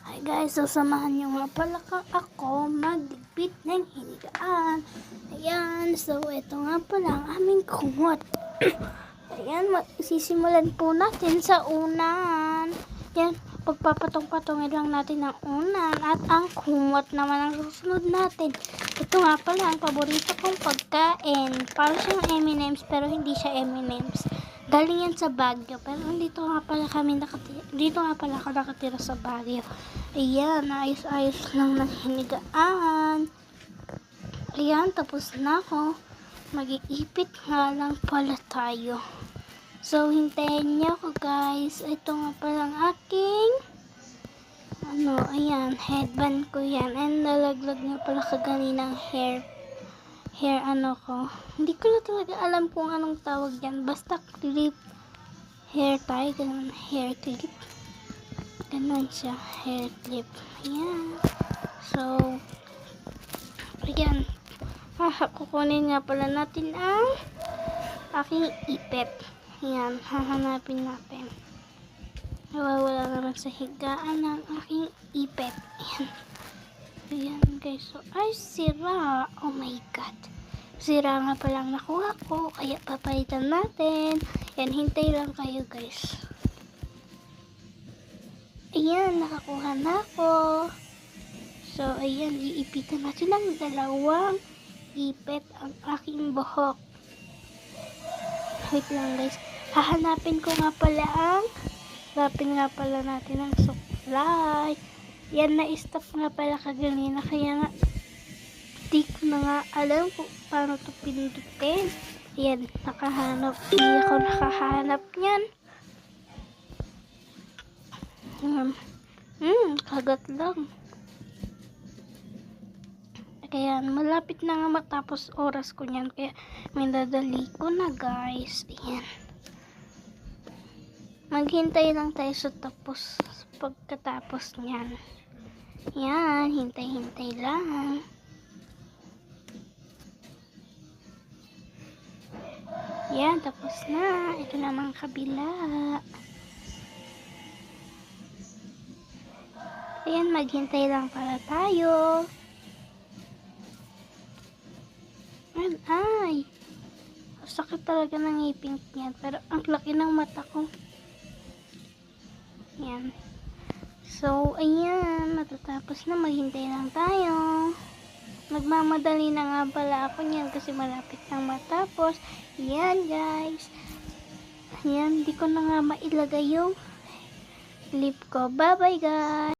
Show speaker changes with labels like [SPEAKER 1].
[SPEAKER 1] Hi guys, so samahan nyo nga pala ako magligpit ng hinigaan. Ayan, so ito nga pala ang aming kumot. Ayan, sisimulan po natin sa unan. Ayan, pagpapatong-patongin lang natin ang unan at ang kumot naman ang susunod natin. Ito nga pala ang paborito kong pagkain. Para siyang M&M's pero hindi siya M&M's. Galing yan sa Baguio, pero dito nga pala ako nakatira sa Baguio. Ayan, ayos-ayos lang ng hinigaan. Ayan, tapos na ako. Mag-iipit nga lang pala tayo. So, hintayin niyo ako guys. Ito nga pala ang aking ayan, headband ko yan. And nalaglag nga pala kaganinang hair ko. Hindi ko na talaga alam kung anong tawag yan. Basta clip, hair tie, ganun, hair clip. Ganun siya, hair clip. Ayan. So, ayan. Kukunin nga pala natin ang aking ipit. Ayan, hahanapin natin. Nawawala naman sa higaan ng aking ipit. Ayan. Ayan guys, so ay sira. Oh my god, sira nga palang nakuha ko, kaya papalitan natin. Yan, hintay lang kayo guys. Ayan, nakakuha na ako. So ayan, iipitan natin ng dalawang ipit ang aking buhok. Wait lang guys, hahanapin pala natin ang supply. Yan, na-stop nga pala kaganina, kaya nga di ko na nga alam kung paano ito pindutin. Yan, hindi ako nakahanap niyan. Kagat lang. Kaya malapit na nga matapos oras ko niyan, kaya minadali ko na guys. Ayan, maghintay lang tayo sa pagkatapos niyan. Yan, hintay-hintay lang. Yan, tapos na. Ito namang kabila. Ayan, maghintay lang para tayo. Ay, sakit talaga ng ngipin niyan. Pero ang laki ng mata ko. Yan. So, ayan, matatapos na, maghintay lang tayo. Nagmamadali na nga pala ako niyan kasi malapit nang matapos. Ayan guys. Ayan, di ko na nga mailagay yung lip ko. Bye bye guys.